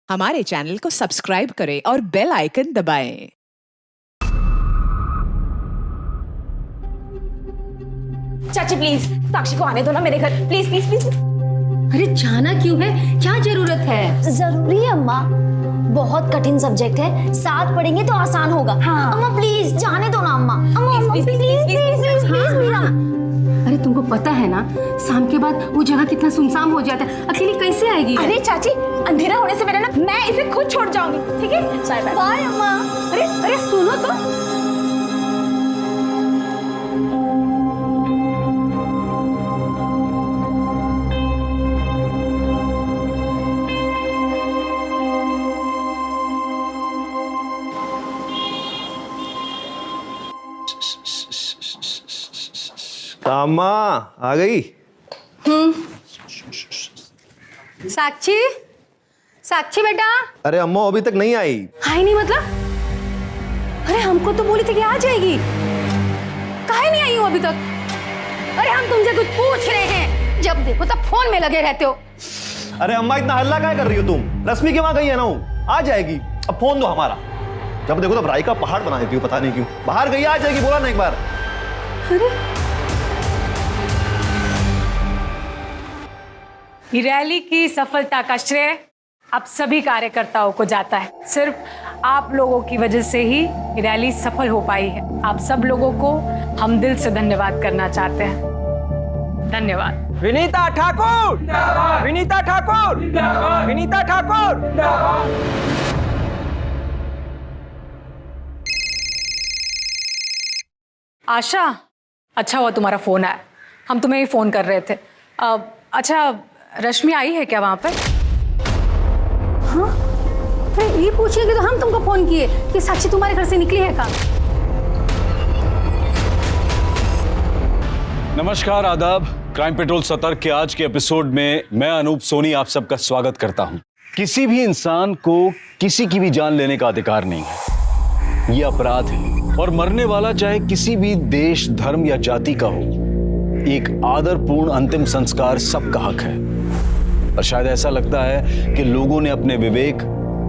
हमारे चैनल को सब्सक्राइब करें और बेल आइकन दबाएं। चाची प्लीज साक्षी को आने दो ना मेरे घर, प्लीज प्लीज प्लीज। अरे जाना क्यों है, क्या जरूरत है? जरूरी है अम्मा, बहुत कठिन सब्जेक्ट है, साथ पढ़ेंगे तो आसान होगा। हाँ। अम्मा प्लीज जाने दो ना अम्मा। अम्मा please please please please Meera. अरे तुमको पता है ना शाम के बाद वो जगह कितना सुनसान हो जाता है, अकेली कैसे आएगी? अरे चाची अंधेरा होने से पहले ना मैं इसे खुद छोड़ जाऊंगी, ठीक है? Bye bye. बाय अम्मा। अरे अरे सुनो तो, कामा आ गई। साक्षी साक्षी बेटा। अरे अम्मा अभी तक नहीं आई। आई नहीं मतलब? अरे हमको तो बोली थी कि आ जाएगी, काहे नहीं आई हो अभी तक? अरे हम तुमसे कुछ पूछ रहे हैं, जब देखो तब फोन में लगे रहते हो। अरे अम्मा इतना हल्ला क्या कर रही हो तुम? रश्मि के वहां गई है ना, वो आ जाएगी। अब फोन दो हमारा, जब देखो तब राई का पहाड़ बना देती हो, पता नहीं क्यों। बाहर गई, आ जाएगी, बोला ना एक बार। अरे ये रैली की सफलता का श्रेय आप सभी कार्यकर्ताओं को जाता है। सिर्फ आप लोगों की वजह से ही ये रैली सफल हो पाई है। आप सब लोगों को हम दिल से धन्यवाद करना चाहते हैं। धन्यवाद। विनीता ठाकुर, विनीता ठाकुर, विनीता ठाकुर। आशा, अच्छा हुआ तुम्हारा फोन आया, हम तुम्हें ही फोन कर रहे थे। अच्छा, रश्मि आई है क्या वहां पे? हाँ, अरे ये पूछिए तो हम तुमको फोन किए कि साक्षी तुम्हारे घर से निकली है का? नमस्कार, आदाब। क्राइम पेट्रोल सतर्क के आज के एपिसोड में मैं अनूप सोनी आप सबका स्वागत करता हूं। किसी भी इंसान को किसी की भी जान लेने का अधिकार नहीं है, यह अपराध है। और मरने वाला चाहे किसी भी देश, धर्म या जाति का हो, एक आदरपूर्ण अंतिम संस्कार सबका हक है। और शायद ऐसा लगता है कि लोगों ने अपने विवेक,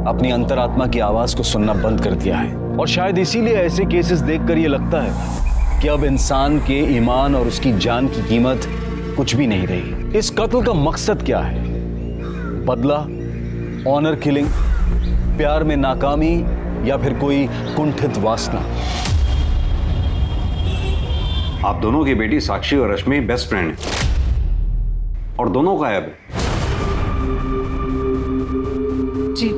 अपनी अंतरात्मा की आवाज को सुनना बंद कर दिया है। और शायद इसीलिए ऐसे केसेस देखकर यह लगता है कि अब इंसान के ईमान और उसकी जान की कीमत कुछ भी नहीं रही। इस कत्ल का मकसद क्या है? बदला, ऑनर किलिंग, प्यार में नाकामी या फिर कोई कुंठित वासना? आप दोनों की बेटी साक्षी और रश्मि बेस्ट फ्रेंड है और दोनों गायब है। जी।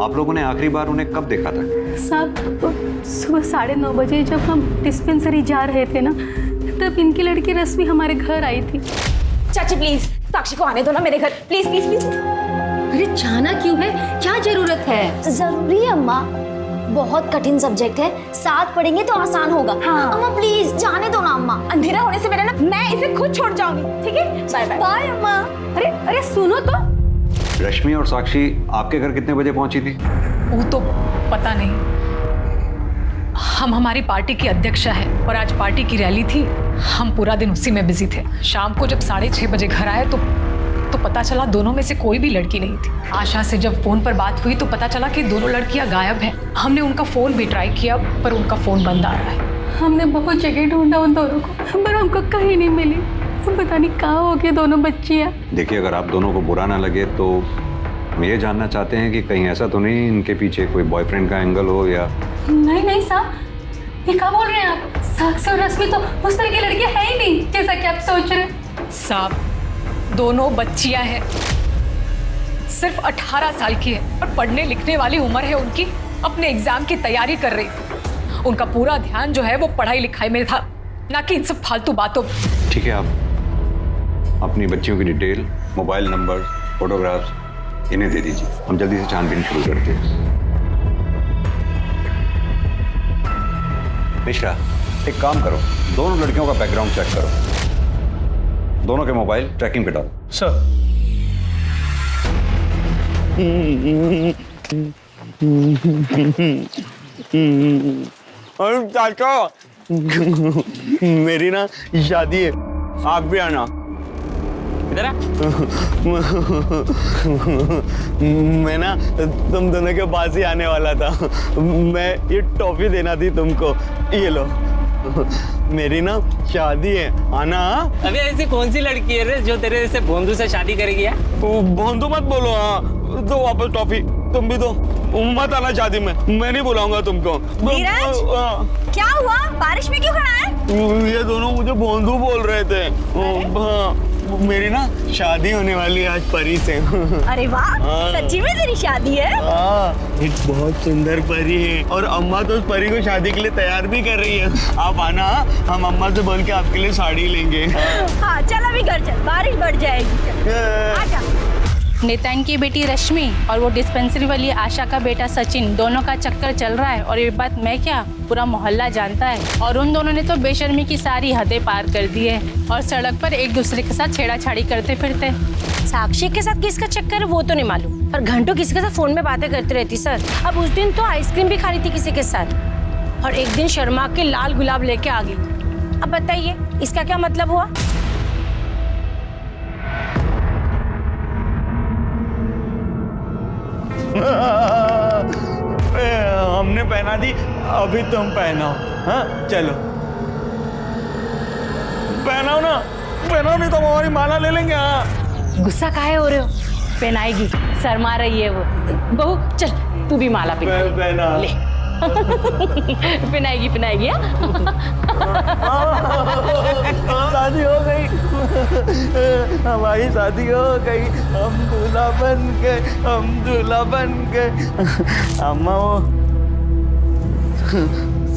आप लोगों ने आखिरी बार उन्हें कब देखा था? साहब, सुबह 9:30 बजे जब हम डिस्पेंसरी जा रहे थे ना, तब इनकी लड़की रश्मि हमारे घर आई थी। चाची प्लीज साक्षी को आने दो ना मेरे घर, प्लीज प्लीज प्लीज। अरे जाना क्यों है, क्या जरूरत है? जरूरी है अम्मा, बहुत कठिन सब्जेक्ट है, साथ पढ़ेंगे तो आसान होगा। हाँ। अम्मा प्लीज जाने दो ना अम्मा, अंधेरा होने से पहले ना मैं इसे खुद छोड़ जाऊंगी, ठीक है? Bye bye. बाय अम्मा। अरे अरे सुनो तो, रश्मि और साक्षी आपके घर कितने बजे पहुंची थी? वो तो पता नहीं। हम हमारी पार्टी की अध्यक्षा है और आज पार्टी की रैली थी, हम पूरा दिन उसी में बिजी थे। शाम को जब 6:30 बजे घर आए तो पता चला दोनों में से कोई भी लड़की नहीं थी। आशा से जब फोन पर बात हुई तो पता चला कि दोनों लड़कियां गायब हैं। हमने उनका फोन भी ट्राई किया पर उनका फोन बंद आ रहा है। हमने बहुत जगह ढूंढा उन दोनों को, पर हमको कहीं नहीं मिली। पता नहीं कहाँ हो गई दोनों बच्चियाँ। देखिए, अगर आप दोनों को बुरा ना लगे तो हम ये जानना चाहते हैं कि कहीं ऐसा तो नहीं इनके पीछे कोई बॉयफ्रेंड का एंगल हो या? नहीं नहीं साहब, ये क्या बोल रहे हैं आप? साक्षी और रश्मि तो उस तरह की लड़कियां है ही नहीं जैसा कि आप सोच रहे हैं। साहब, दोनों बच्चियां हैं, सिर्फ 18 साल की है और पढ़ने लिखने वाली उम्र है उनकी। अपने एग्जाम की तैयारी कर रही थी, उनका पूरा ध्यान जो है वो पढ़ाई लिखाई में था, ना कि इन सब फालतू बातों। ठीक है, आप अपनी बच्चियों की डिटेल, मोबाइल नंबर, फोटोग्राफ्स इन्हें दे दीजिए, हम जल्दी से छानबीन शुरू करते हैं। मिश्रा, एक काम करो, दोनों लड़कियों का बैकग्राउंड चेक करो, दोनों के मोबाइल ट्रैकिंग पे डालो। सर, अरे चाचा, मेरी ना शादी है, आप भी आना। इधर आ। मैं ना तुम दोनों के पास ही आने वाला था। मैं ये टॉफी देना थी तुमको, ये लो। मेरी ना शादी है, आना। अबे ऐसी कौन सी लड़की है रे जो तेरे जैसे भोंदू से शादी करेगी यार? भोंदू मत बोलो। हाँ तो वापस टॉफी तुम भी दो। मत आना शादी में, मैं नहीं बुलाऊंगा तुमको। नीरज, क्या हुआ? बारिश में क्यों खड़ा है? ये दोनों मुझे भोंदू बोल रहे थे। हाँ, मेरी ना शादी होने वाली है आज परी से। अरे वाह, सच्ची में तेरी शादी है? एक बहुत सुंदर परी है और अम्मा तो उस परी को शादी के लिए तैयार भी कर रही है। आप आना, हम अम्मा से बोल के आपके लिए साड़ी लेंगे। हाँ चल अभी घर चल, बारिश बढ़ जाएगी। आजा। नेतान की बेटी रश्मि और वो डिस्पेंसरी वाली आशा का बेटा सचिन, दोनों का चक्कर चल रहा है। और ये बात मैं क्या, पूरा मोहल्ला जानता है। और उन दोनों ने तो बेशर्मी की सारी हदें पार कर दी है और सड़क पर एक दूसरे के साथ छेड़ाछाड़ी करते फिरते। साक्षी के साथ किसका चक्कर है वो तो नहीं मालूम, पर घंटों किसी के साथ फोन में बातें करती रहती सर। अब उस दिन तो आइसक्रीम भी खा रही थी किसी के साथ, और एक दिन शर्मा के लाल गुलाब लेके आ गई। अब बताइए इसका क्या मतलब हुआ? हमने पहना दी, अभी तुम पहनाओ। हाँ चलो पहनाओ ना, पहनाओ नहीं तो हमारी माला ले लेंगे। हाँ गुस्सा काहे हो रहे हो? पहनाएगी, शर्मा रही है वो। बहू चल तू भी माला पहना ले। पहनाएगी पहनाएगी। शादी हो गई, हमारी शादी हो गई, हम दूल्हा बन गए, हम दूल्हा बन गए। अम्मा वो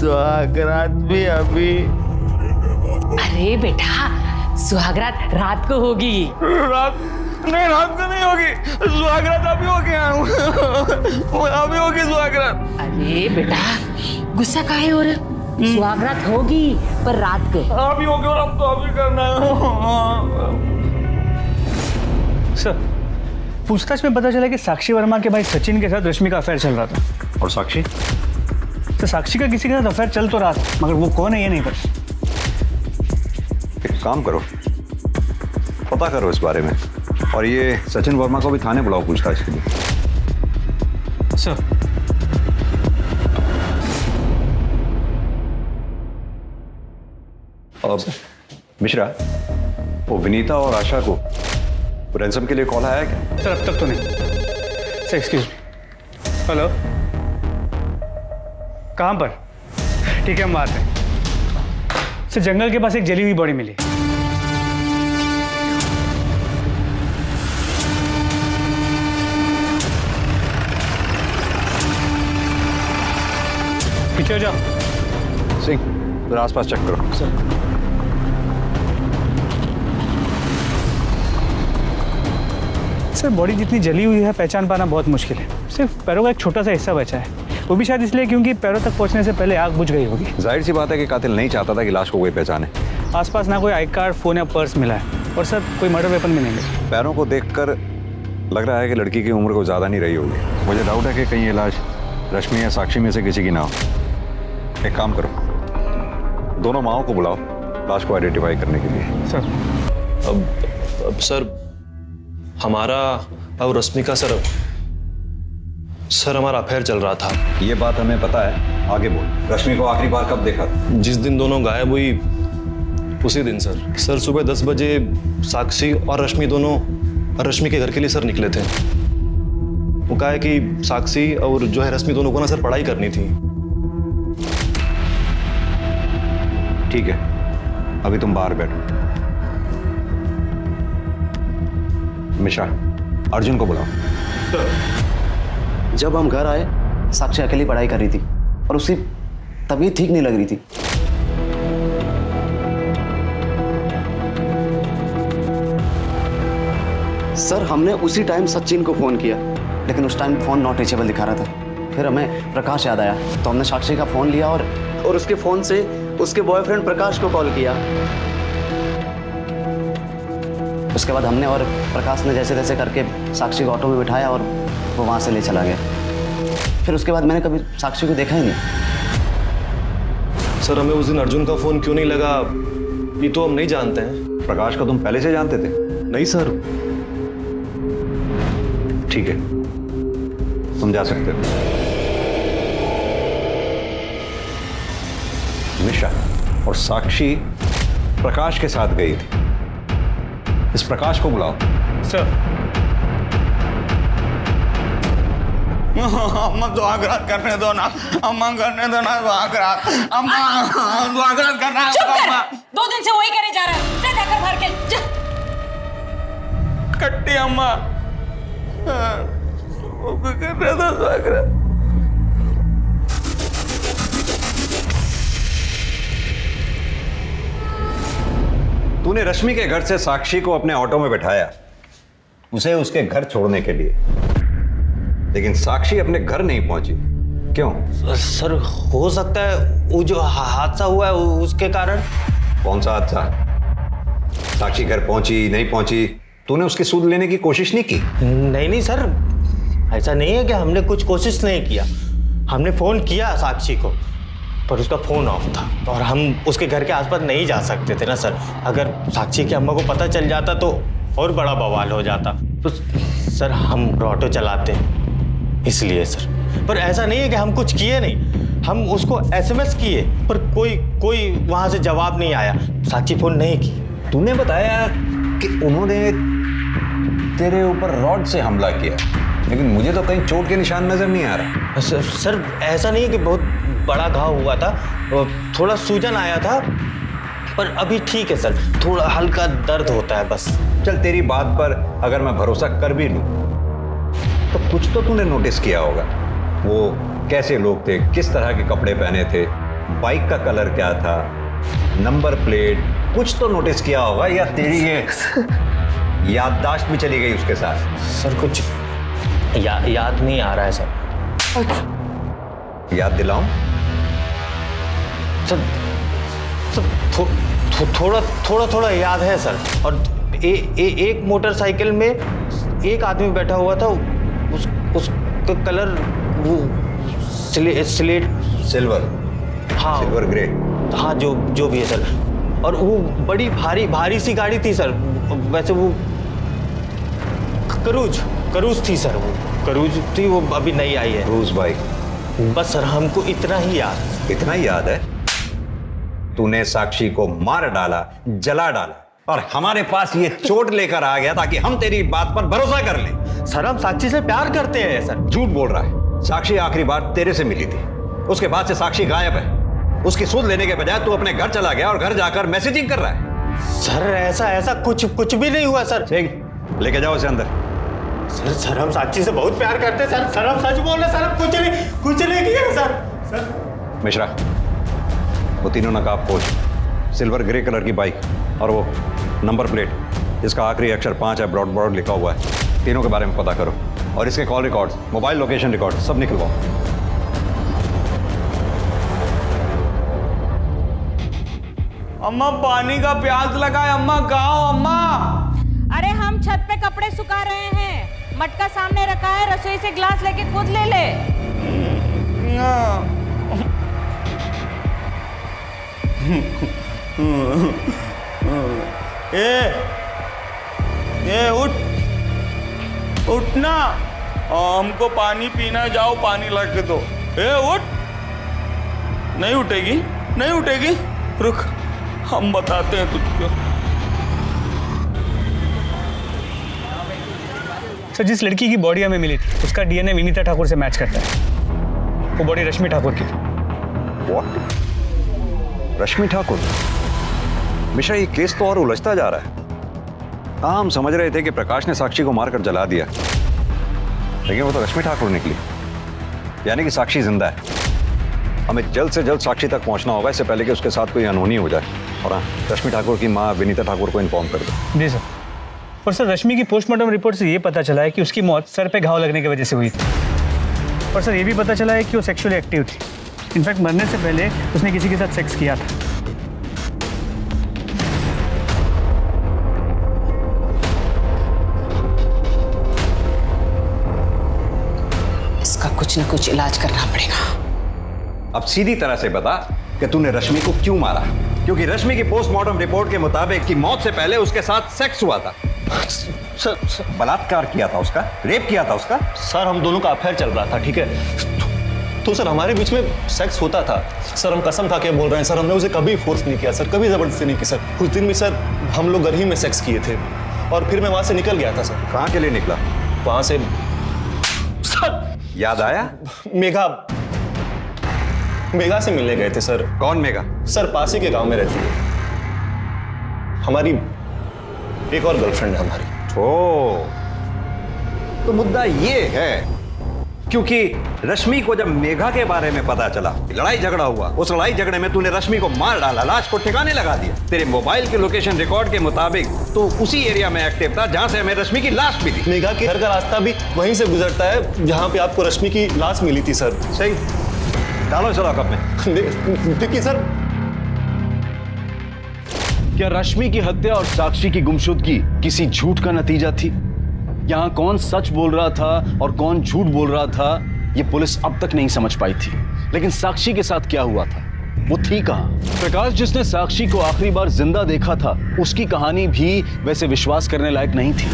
सुहागरात भी अभी। अरे बेटा सुहागरात रात को होगी। रात नहीं, रात को नहीं होगी सुहागरात, अभी होगी। अभी होगी सुहागरात। अरे बेटा गुस्सा काहे हो रहे? सुहागरात होगी पर रात को। अभी होगी और अब तो अभी करना है। सर पूछताछ में पता चला कि साक्षी वर्मा के भाई सचिन के साथ रश्मि का अफेयर चल रहा था। और साक्षी? तो साक्षी का किसी के साथ अफेयर चल तो रहा था, मगर वो कौन है ये नहीं पता। एक काम करो, पता करो इस बारे में, और ये सचिन वर्मा को भी थाने बुलाओ पूछताछ के लिए। सर अब मिश्रा, वो विनीता और आशा को रैंसम के लिए कॉल आया क्या? सर अब तक तो नहीं। Sir excuse me. हेलो, कहाँ पर? ठीक है हम बात है। सर जंगल के पास एक जली हुई बॉडी मिली। पीछे हो जाओ। सिंह जरा आसपास चेक करो। सर बॉडी जितनी जली हुई है पहचान पाना बहुत मुश्किल है। सिर्फ पैरों का एक छोटा सा हिस्सा बचा है, वो भी शायद इसलिए क्योंकि पैरों तक पहुंचने से पहले आग बुझ गई होगी। जाहिर सी बात है कि कातिल नहीं चाहता था कि लाश को कोई पहचाने। आसपास ना कोई आई कार्ड, फोन या पर्स मिला है, और सर कोई मर्डर वेपन भी नहीं मिला। पैरों को देखकर लग रहा है कि लड़की की उम्र को ज़्यादा नहीं रही होगी। मुझे डाउट है कि कहीं ये लाश रश्मि या साक्षी में से किसी की ना हो। एक काम करो, दोनों माओं को बुलाओ लाश को आइडेंटिफाई करने के लिए। सर अब सर हमारा और रश्मि का सर हमारा अफेयर चल रहा था। ये बात हमें पता है, आगे बोल। रश्मि को आखिरी बार कब देखा? जिस दिन दोनों गायब हुई उसी दिन सर सुबह 10 बजे साक्षी और रश्मि दोनों रश्मि के घर के लिए सर निकले थे। वो कहा है कि साक्षी और जो है रश्मि दोनों को ना सर पढ़ाई करनी थी। ठीक है, अभी तुम बाहर बैठो। मिश्रा, अर्जुन को बुलाओ। जब हम घर आए साक्षी अकेली पढ़ाई कर रही थी और उसकी तबीयत ठीक नहीं लग रही थी। सर हमने उसी टाइम सचिन को फोन किया, लेकिन उस टाइम फोन नॉट रीचेबल दिखा रहा था। फिर हमें प्रकाश याद आया तो हमने साक्षी का फोन लिया और उसके फोन से उसके बॉयफ्रेंड प्रकाश को कॉल किया। उसके बाद हमने और प्रकाश ने जैसे तैसे करके साक्षी को ऑटो में बिठाया और वो वहां से ले चला गया। फिर उसके बाद मैंने कभी साक्षी को देखा ही नहीं। सर हमें उस दिन अर्जुन का फोन क्यों नहीं लगा ये तो हम नहीं जानते हैं। प्रकाश को तुम पहले से जानते थे? नहीं सर। ठीक है, तुम जा सकते हो। निशा और साक्षी प्रकाश के साथ गई थी। इस प्रकाश को बुलाओ। सर। अम्मा स्वागत करने दो ना, अम्मा करने दो ना स्वागत, अम्मा स्वागत करना है। चुप कर, 2 दिन से वही करे जा रहा है। जा जाकर भर के जा। कट्टी अम्मा करने दो स्वागत। तूने रश्मि के घर से साक्षी को अपने ऑटो में बैठाया, उसे उसके घर छोड़ने के लिए, लेकिन साक्षी अपने घर नहीं पहुंची। क्यों? सर हो सकता है वो जो हादसा हुआ है उसके कारण। कौन सा हादसा? साक्षी घर पहुंची नहीं पहुंची, तूने उसकी सूद लेने की कोशिश नहीं की? नहीं सर, ऐसा नहीं है कि हमने कुछ कोशिश नहीं किया। हमने फोन किया साक्षी को, पर उसका फोन ऑफ था और हम उसके घर के आसपास नहीं जा सकते थे ना सर। अगर साक्षी की अम्मा को पता चल जाता तो और बड़ा बवाल हो जाता। तो सर हम ऑटो चलाते हैं इसलिए सर। पर ऐसा नहीं है कि हम कुछ किए नहीं, हम उसको SMS किए पर कोई वहां से जवाब नहीं आया। साक्षी फोन नहीं की। तूने बताया कि उन्होंने तेरे ऊपर रॉड से हमला किया, लेकिन मुझे तो कहीं चोट के निशान नजर नहीं आ रहा। सर ऐसा नहीं है कि बहुत बड़ा घाव हुआ था, थोड़ा सूजन आया था, पर अभी ठीक है सर। थोड़ा हल्का दर्द होता है बस। चल तेरी बात पर अगर मैं भरोसा कर भी लूं तो कुछ तो तूने नोटिस किया होगा। वो कैसे लोग थे, किस तरह के कपड़े पहने थे, बाइक का कलर क्या था, नंबर प्लेट, कुछ तो नोटिस किया होगा। या तेरी ये याददाश्त भी चली गई उसके साथ? सर कुछ याद नहीं आ रहा है सर। याद दिलाऊं? सर थोड़ा याद है सर। और एक मोटरसाइकिल में एक आदमी बैठा हुआ था, उसका कलर वो स्लेट सिल्वर। हाँ सिल्वर ग्रे। हाँ जो भी है सर। और वो बड़ी भारी सी गाड़ी थी सर। वैसे वो करूज थी सर। वो करूज थी, वो अभी नई आई है। Cruise bike. बस सर हमको इतना ही याद। इतना ही याद है? तूने साक्षी को मार डाला, जला डाला और हमारे पास ये चोट लेकर आ गया ताकि हम तेरी बात पर भरोसा कर लें। सर हम साक्षी से प्यार करते हैं सर। झूठ बोल रहा है। साक्षी आखिरी बार तेरे से मिली थी, उसके बाद से साक्षी गायब है। उसकी सूद लेने के बजाय तू अपने घर चला गया और घर जाकर मैसेजिंग कर रहा है। सर ऐसा कुछ भी नहीं हुआ सर। लेके जाओ इसे अंदर। सर हम साक्षी से बहुत प्यार करते हैं सर। हम सच बोल रहे हैं सर। हम कुछ नहीं किया सर। मिश्रा, वो तीनों नकाबपोश, सिल्वर ग्रे कलर की बाइक और वो नंबर प्लेट जिसका आखिरी अक्षर 5 है, ब्रॉड लिखा हुआ है, तीनों के बारे में पता करो और इसके call record, mobile location record सब निकलवाओ। अम्मा पानी का प्यास लगा है। अम्मा गाओ अम्मा। अरे हम छत पे कपड़े सुखा रहे हैं, मटका सामने रखा है, रसोई से ग्लास लेके खुद ले ले। उठना, हमको पानी पीना, जाओ पानी लाके दो। उठ। नहीं उठेगी, रुक हम बताते हैं तुझको। सर जिस लड़की की बॉडी हमें मिली थी उसका DNA विनीता ठाकुर से मैच करता है। वो बॉडी रश्मि ठाकुर की थी। What? रश्मि ठाकुर? मिश्रा ये केस तो और उलझता जा रहा है। हम समझ रहे थे कि प्रकाश ने साक्षी को मारकर जला दिया, लेकिन वो तो रश्मि ठाकुर निकली। यानी कि साक्षी जिंदा है। हमें जल्द से जल्द साक्षी तक पहुंचना होगा, इससे पहले कि उसके साथ कोई अनहोनी हो जाए। और हाँ, रश्मि ठाकुर की माँ विनीता ठाकुर को इन्फॉर्म कर दो। जी सर। और सर रश्मि की पोस्टमार्टम रिपोर्ट से ये पता चला है कि उसकी मौत सर पे घाव लगने की वजह से हुई थी। और सर ये भी पता चला है कि वो सेक्सुअली एक्टिव थी। इनफैक्ट मरने से पहले उसने किसी के साथ सेक्स किया था। इसका कुछ न कुछ इलाज करना पड़ेगा। अब सीधी तरह से बता कि तूने रश्मि को क्यों मारा? क्योंकि रश्मि की पोस्टमार्टम रिपोर्ट के मुताबिक कि मौत से पहले उसके साथ सेक्स हुआ था। सर बलात्कार किया था उसका, रेप किया था उसका। सर हम दोनों का अफेयर चल रहा था, ठीक है। तो सर हमारे बीच में सेक्स होता था सर, हम कसम खा के बोल रहे हैं सर, हमने उसे कभी फोर्स नहीं किया सर, कभी जबरदस्ती नहीं की सर। उस दिन भी सर हम लोग घर ही में सेक्स किए थे और फिर मैं वहां से निकल गया था सर। कहाँ के लिए निकला? वहां से सर याद आया? मेघा से मिलने गए थे सर। कौन मेघा? सर पास ही के गांव में रहती है, हमारी एक और गर्लफ्रेंड है हमारी। ओ, तो मुद्दा ये है क्योंकि रश्मि को जब मेघा के बारे में पता चला, लड़ाई झगड़ा हुआ, उस लड़ाई झगड़े में तूने रश्मि को मार डाला, लाश को ठिकाने लगा दिया। तेरे मोबाइल के लोकेशन रिकॉर्ड के मुताबिक तो उसी एरिया में एक्टिव था जहां से हमें रश्मि की लाश मिली। मेघा के घर का रास्ता भी वहीं से गुजरता है जहां पे आपको रश्मि की लाश मिली थी सर। सही, डालो चलो कब में। देखिए सर, क्या रश्मि की हत्या और साक्षी की गुमशुदगी किसी झूठ का नतीजा थी? यहां कौन सच बोल रहा था और कौन झूठ बोल रहा था, यह पुलिस अब तक नहीं समझ पाई थी। लेकिन साक्षी के साथ क्या हुआ था, वो थी कहां? प्रकाश जिसने साक्षी को आखिरी बार जिंदा देखा था, उसकी कहानी भी वैसे विश्वास करने लायक नहीं थी।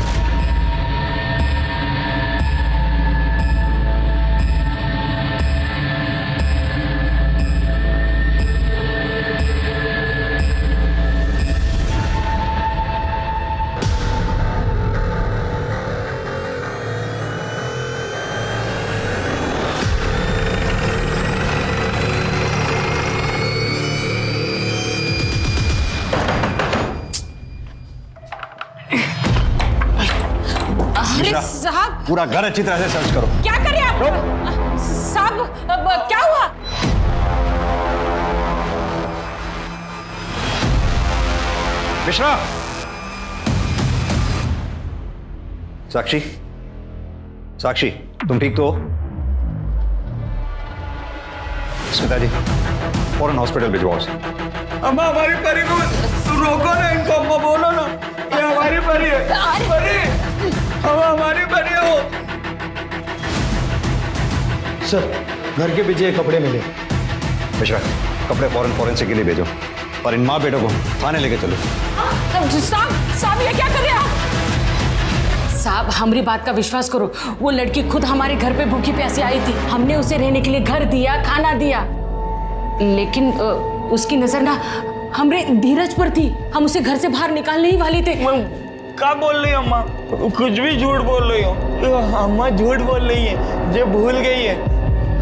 साहब, पूरा घर अच्छी तरह से सर्च करो। क्या कर रहे हैं आप? साहब, क्या हुआ? मिश्रा, साक्षी, साक्षी तुम ठीक तो हो? स्मिता जी फौरन हॉस्पिटल भिजवाओ उसे। अम्मा हमारी परी को रोको ना, इनको अम्मा बोलो ना, ये हमारी परी है। परी, अम्मा हमारी परी है वो। सर घर के पीछे कपड़े मिले। मिश्रा, कपड़े फौरन फॉरेंसिक के लिए भेजो और इन माँ बेटों को थाने लेके चलो। साहब ये क्या कर रहे हैं आप? साहब हमारी बात का विश्वास करो, वो लड़की खुद हमारे घर पे भूखी प्यासी आई थी। हमने उसे रहने के लिए घर दिया, खाना दिया, लेकिन उसकी नजर ना हमरे धीरज पर थी। हम उसे घर से बाहर निकालने ही वाले थे। क्या बोल रही हो अम्मा? कुछ भी झूठ बोल रही हो। अम्मा झूठ बोल रही है, जो भूल गई है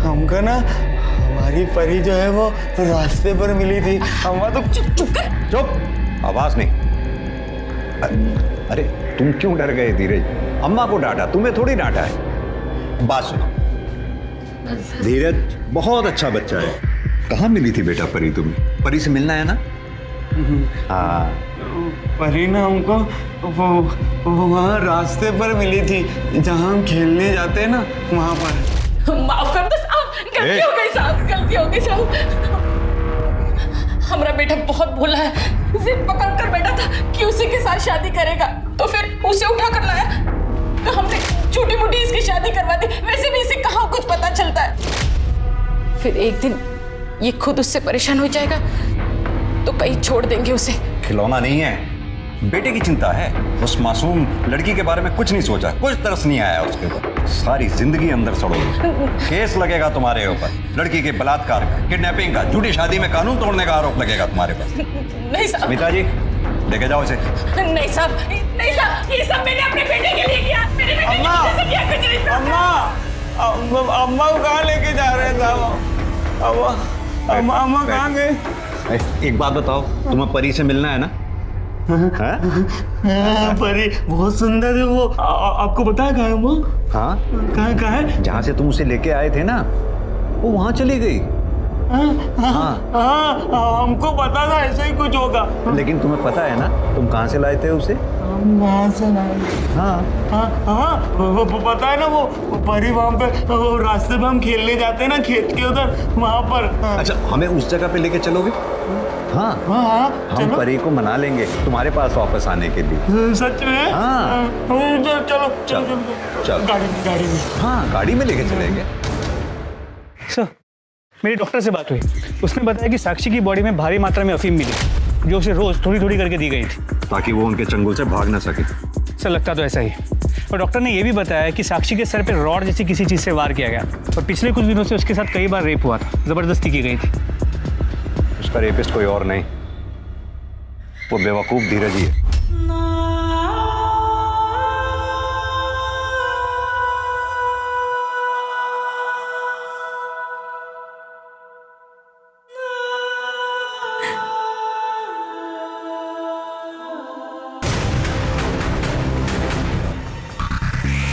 हमको ना, हमारी परी जो है वो रास्ते पर मिली थी। अम्मा तो चुप कर। चुप, आवाज नहीं। अरे तुम क्यों डर गए धीरज? अम्मा को डांटा, तुम्हें थोड़ी डांटा है। बात सुनो, धीरज बहुत अच्छा बच्चा है। कहाँ मिली थी बेटा परी तुम्हें? परी से मिलना है ना? हाँ, परी ना हमको वो वहाँ रास्ते पर मिली थी जहाँ हम खेलने जाते हैं ना, वहाँ पर। माफ कर दो साहब, गलती हो गई साहब, गलती हो गई साहब। हमारा बेटा बहुत भोला है, जिद पकड़ कर बैठा था कि उसी के साथ शादी करेगा, तो फिर उसे उठा कर लाया, तो हमने छोटी मोटी इसकी शादी करवा दी। वैसे भी इसे कहाँ कुछ पता चलता है। फिर एक दिन ये खुद उससे परेशान हो जाएगा तो कहीं छोड़ देंगे उसे। खिलौना नहीं है, बेटे की चिंता है। उस मासूम लड़की के बारे में कुछ नहीं सोचा, कुछ तरस नहीं आया उसके ऊपर। सारी जिंदगी अंदर सड़ोगे। केस लगेगा तुम्हारे ऊपर, लड़की के बलात्कार का, किडनैपिंग का, झूठी शादी में कानून तोड़ने का आरोप लगेगा तुम्हारे पास। नहीं साहब। स्मिता जी लेके जाओ इसे। नहीं साहब, नहीं साहब, ये सब मैंने अपने बेटे के लिए किया। मेरे बेटे की वजह से किया कुछ नहीं साहब। अम्मा को कहाँ लेके जा रहे थे? अम्मा कहाँ गए? एक बात बताओ, तुम्हें परी से मिलना है ना? परी बहुत सुंदर है वो। आपको पता है कहाँ है वो? हाँ, कहाँ है? जहाँ से तुम उसे लेके आए थे ना, वो वहाँ चली गई। हाँ, हमको पता था ऐसा ही कुछ होगा। लेकिन तुम्हें पता है ना तुम कहाँ से लाए थे उसे? वहाँ से लाए। हाँ, वो पता है ना, वो परी वहाँ पे, वो रास्ते पे हम खेलने जाते हैं ना, खेत के उधर, वहाँ पर। अच्छा, हमें उस जगह पे लेके चलोगे? हाँ, हम परी को मना लेंगे तुम्हारे पास वापस आने के लिए। सच में? हाँ, चलो गाड़ी में। हाँ, गाड़ी में लेके चलेंगे। सर, मेरी डॉक्टर से बात हुई, उसने बताया कि साक्षी की बॉडी में भारी मात्रा में अफीम मिली, जो उसे रोज थोड़ी थोड़ी करके दी गई थी, ताकि वो उनके चंगुल से भाग ना सके। सर लगता तो ऐसा ही, और डॉक्टर ने यह भी बताया कि साक्षी के सर पे रॉड जैसी किसी चीज़ से वार किया गया और पिछले कुछ दिनों से उसके साथ कई बार रेप हुआ था, ज़बरदस्ती की गई थी। उसका रेपिस्ट कोई और नहीं, वो बेवकूफ़ धीरज ही है।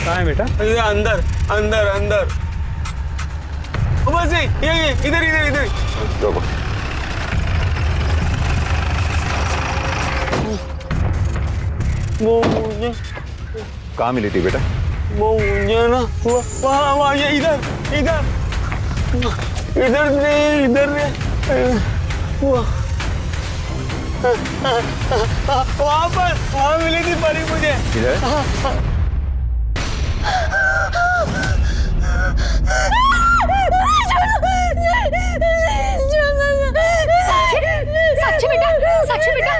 कहाँ है बेटा? अंदर अंदर अंदर, बस ये इधर इधर इधर। रुको। वो मुझे कहाँ मिली थी बेटा? वो मुझे ना वहाँ ये इधर इधर इधर नहीं वहाँ पर वहाँ मिली थी परी मुझे। इधर? साक्षी बेटा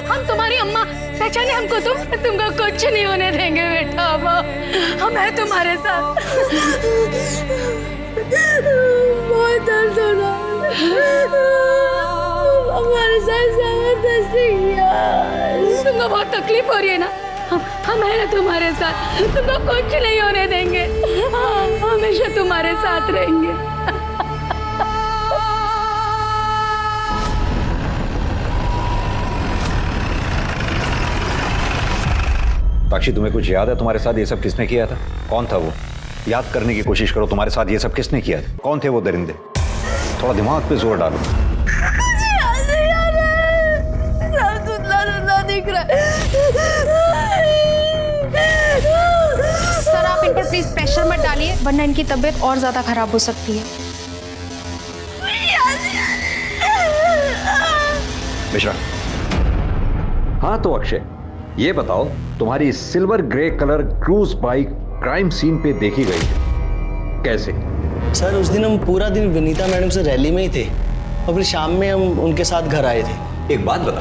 हम तुम्हारी अम्मा, पहचाने हमको तुमको कुछ नहीं होने देंगे बेटा, हम हैं तुम्हारे साथ। बहुत दर्द हो रहा हमारे साथ, तुमको बहुत तकलीफ हो रही है ना, हम हैं ना तुम्हारे साथ, तुमको कुछ नहीं होने देंगे, हमेशा तुम्हारे साथ रहेंगे। साक्षी, तुम्हें कुछ याद है तुम्हारे साथ ये सब किसने किया था? कौन था वो? याद करने की कोशिश करो, तुम्हारे साथ ये सब किसने किया था? कौन थे वो दरिंदे? थोड़ा दिमाग पे जोर डालो। दिख रहा है। सर आप इन पर प्लीज प्रेशर मत डालिए, वरना इनकी तबीयत और ज्यादा खराब हो सकती है। मिश्रा। हाँ तो अक्षय, ये बताओ, तुम्हारी silver grey colour cruise bike crime scene पे देखी गई है, कैसे? सर उस दिन हम पूरा दिन विनीता मैडम से रैली में ही थे और फिर शाम में हम उनके साथ घर आए थे। एक बात बता,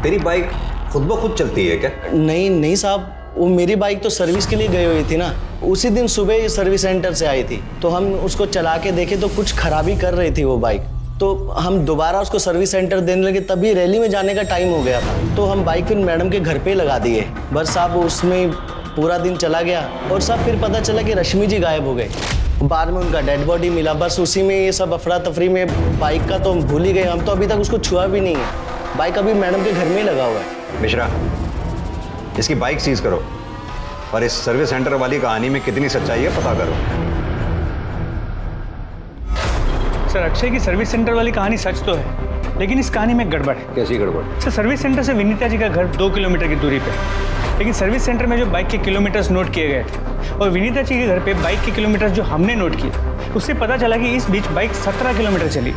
तेरी बाइक खुद ब खुद चलती है क्या? नहीं साहब, वो मेरी बाइक तो सर्विस के लिए गई हुई थी ना, उसी दिन सुबह ही सर्विस सेंटर से आई थी, तो हम उसको चला के देखे तो कुछ खराबी कर रही थी वो बाइक, तो हम दोबारा उसको सर्विस सेंटर देने लगे, तभी रैली में जाने का टाइम हो गया था, तो हम बाइक फिर मैडम के घर पे लगा दिए। बस साहब उसमें पूरा दिन चला गया और सब फिर पता चला कि रश्मि जी गायब हो गए, बाद में उनका डेड बॉडी मिला, बस उसी में ये सब अफरा तफरी में बाइक का तो हम भूल ही गए, हम तो अभी तक उसको छुआ भी नहीं है, बाइक अभी मैडम के घर में ही लगा हुआ है। मिश्रा, इसकी बाइक सीज करो और इस सर्विस सेंटर वाली कहानी में कितनी सच्चाई है पता करो। सर अक्षय की सर्विस सेंटर वाली कहानी सच तो है, लेकिन इस कहानी में गड़बड़ है। कैसी गड़बड़? सर सर्विस सेंटर से विनीता जी का घर 2 किलोमीटर की दूरी पे, लेकिन सर्विस सेंटर में जो बाइक के किलोमीटर्स नोट किए गए थे और विनीता जी के घर पे बाइक के किलोमीटर्स जो हमने नोट किए, उससे पता चला कि इस बीच बाइक 17 किलोमीटर चली,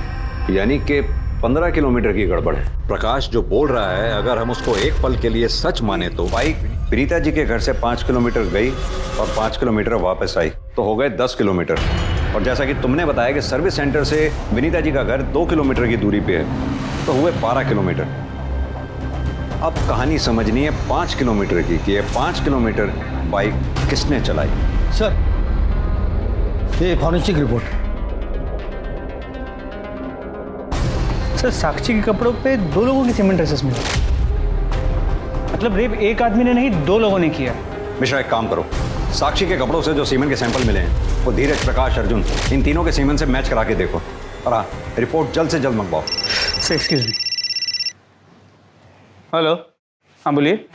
यानी कि 15 किलोमीटर की गड़बड़ है। प्रकाश जो बोल रहा है, अगर हम उसको एक पल के लिए सच माने तो बाइक विनीता जी के घर से 5 किलोमीटर गई और 5 किलोमीटर वापस आई, तो हो गए 10 किलोमीटर। और जैसा कि तुमने बताया कि सर्विस सेंटर से विनीता जी का घर 2 किलोमीटर की दूरी पे है, तो हुए 12 किलोमीटर। अब कहानी समझनी है 5 किलोमीटर की, कि ये 5 किलोमीटर बाइक किसने चलाई। सर ये फॉरेंसिक रिपोर्ट। सर साक्षी के कपड़ों पे 2 लोगों की सीमेंट ट्रेसेस मिले, मतलब रेप एक आदमी ने नहीं 2 लोगों ने किया। मिश्रा एक काम करो, साक्षी के कपड़ों से जो सीमेंट के सैंपल मिले हैं वो धीरज, प्रकाश, अर्जुन, इन तीनों के सीमेंट से मैच करा के देखो, और हाँ रिपोर्ट जल्द से जल्द मंगवाओ। Sir excuse me. हेलो, हाँ बोलिए।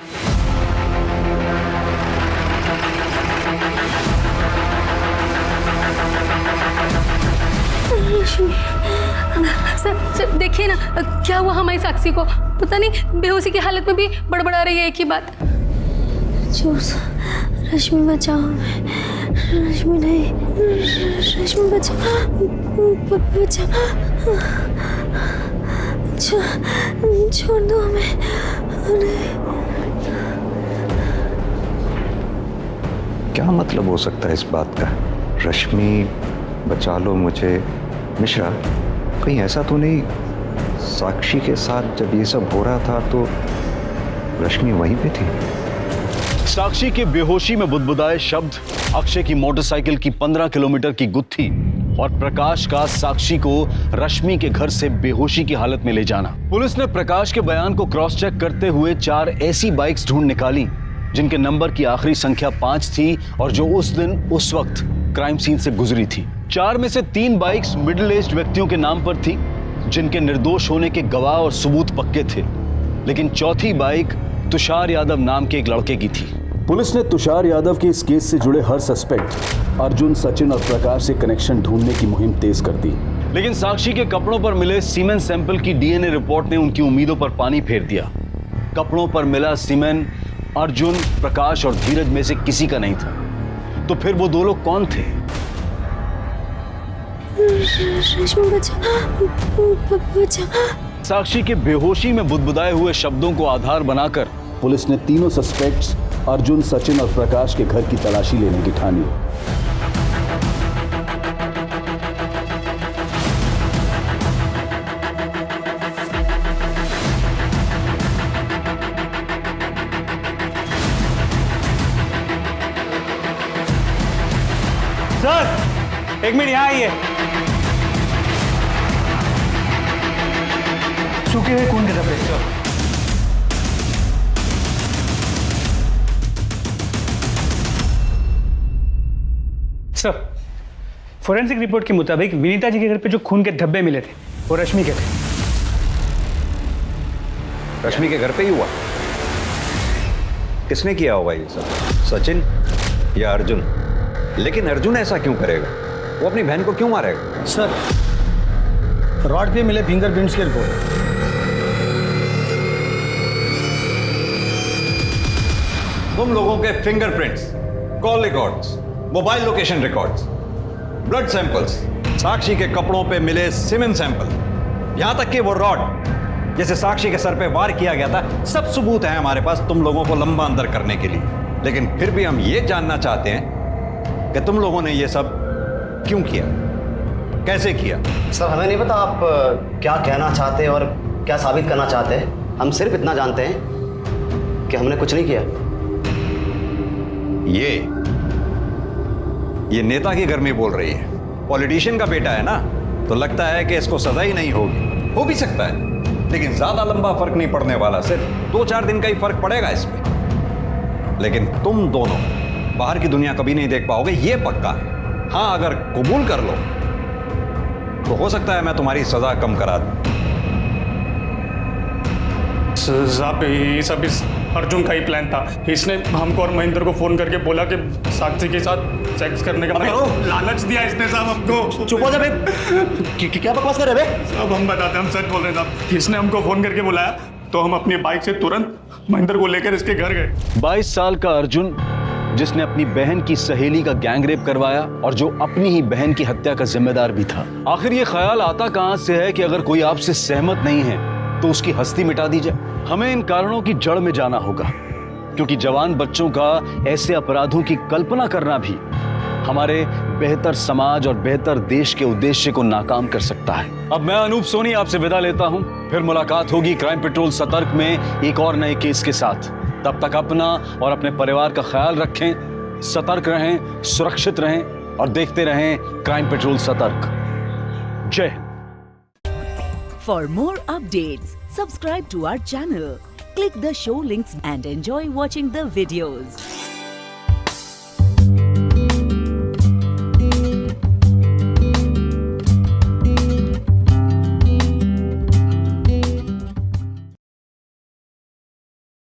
सर देखिए ना क्या हुआ हमारी साक्षी को, पता नहीं बेहोशी की हालत में भी बड़बड़ा रही है एक ही बात। रश्मि बचाओ, रश्मि नहीं, रश्मि बचाओ, छोड़ दो हमें। क्या मतलब हो सकता है इस बात का? रश्मि बचा लो मुझे। मिश्रा, कहीं ऐसा तो नहीं साक्षी के साथ जब ये सब हो रहा था तो रश्मि वहीं पे थी। साक्षी के बेहोशी में बुदबुदाए शब्द, अक्षय की मोटरसाइकिल की 15 किलोमीटर की गुत्थी और प्रकाश का साक्षी को रश्मि के घर से बेहोशी की हालत में ले जाना। पुलिस ने प्रकाश के बयान को क्रॉस चेक करते हुए 4 ऐसी बाइक्स ढूंढ निकाली जिनके नंबर की आखिरी संख्या 5 थी और जो उस दिन उस वक्त क्राइम सीन से गुजरी थी। 4 में से 3 बाइक्स मिडिल एज्ड व्यक्तियों के नाम पर थी जिनके निर्दोष होने के गवाह और सबूत पक्के थे, लेकिन चौथी बाइक तुषार यादव नाम के एक लड़के की थी। पुलिस ने तुषार यादव के इस केस से जुड़े हर सस्पेक्ट अर्जुन, सचिन और प्रकाश से कनेक्शन ढूंढने की मुहिम तेज कर दी, लेकिन साक्षी के कपड़ों पर मिले सीमेन सैंपल की डीएनए रिपोर्ट ने उनकी उम्मीदों पर पानी फेर दिया। कपड़ों पर मिला सीमेन अर्जुन, प्रकाश और धीरज में से किसी का नहीं था। तो फिर वो 2 लोग कौन थे? साक्षी के बेहोशी में बुदबुदाए हुए शब्दों को आधार बनाकर पुलिस ने तीनों सस्पेक्ट्स अर्जुन, सचिन और प्रकाश के घर की तलाशी लेने की ठानी। सर, 1 मिनट यहाँ आइए। सूखे हुए खून के धब्बे। सर, फोरेंसिक रिपोर्ट के मुताबिक विनीता जी के घर पे जो खून के धब्बे मिले थे वो रश्मि के थे। रश्मि के घर पे ही हुआ? किसने किया होगा ये सब? सचिन या अर्जुन? लेकिन अर्जुन ऐसा क्यों करेगा? वो अपनी बहन को क्यों मारेगा? सर, रॉड पे मिले फिंगरप्रिंट्स की रिपोर्ट। तुम लोगों के fingerprints, call records, mobile location records, blood samples, Sakshi के कपड़ों पे मिले सीमेन सैंपल, यहां तक कि वो रॉड जैसे साक्षी के सर पे वार किया गया था, सब सबूत हैं हमारे पास तुम लोगों को लंबा अंदर करने के लिए। लेकिन फिर भी हम ये जानना चाहते हैं कि तुम लोगों ने ये सब क्यों किया, कैसे किया? सर, हमें नहीं पता आप क्या कहना चाहते हैं और क्या साबित करना चाहते हैं। हम सिर्फ इतना जानते हैं कि हमने कुछ नहीं किया। ये नेता की घर में बोल रही है, पॉलिटिशियन का बेटा है ना, तो लगता है कि इसको सजा ही नहीं होगी। हो भी सकता है, लेकिन ज्यादा लंबा फर्क नहीं पड़ने वाला, सिर्फ 2-4 दिन का ही फर्क पड़ेगा इसमें। लेकिन तुम दोनों बाहर की दुनिया कभी नहीं देख पाओगे, ये पक्का है। हाँ, अगर कबूल कर लो तो हो सकता है मैं तुम्हारी सजा कम करा दूं। साहब, ये सब इस अर्जुन का ही प्लान था। इसने हमको और महेंद्र को फोन करके बोला कि साक्षी के साथ सेक्स करने का लालच दिया इसने साहब हमको। चुप हो जा बे, क्या बकवास कर रहे बे? साहब, हम बताते हैं, हम सच बोल रहे हैं साहब। इसने हमको फोन करके बुलाया तो हम अपनी बाइक से तुरंत महेंद्र को लेकर इसके घर गए। 22 साल का अर्जुन, जिसने अपनी बहन की सहेली का गैंग रेप करवाया और जो अपनी ही बहन की हत्या का जिम्मेदार भी था। आखिर ये ख्याल आता कहां से है कि अगर कोई आपसे सहमत नहीं है तो उसकी हस्ती मिटा दी जाए? हमें इन कारणों की जड़ में जाना होगा, क्योंकि जवान बच्चों का ऐसे अपराधों की कल्पना करना भी हमारे बेहतर समाज और बेहतर देश के उद्देश्य को नाकाम कर सकता है। अब मैं अनूप सोनी आपसे विदा लेता हूं, फिर मुलाकात होगी क्राइम पेट्रोल सतर्क में एक और नए केस के साथ। तब तक अपना और अपने परिवार का ख्याल रखें, सतर्क रहें, सुरक्षित रहें और देखते रहें क्राइम पेट्रोल सतर्क। जय Hind. For more updates, subscribe to our channel, click the show links and enjoy watching the videos.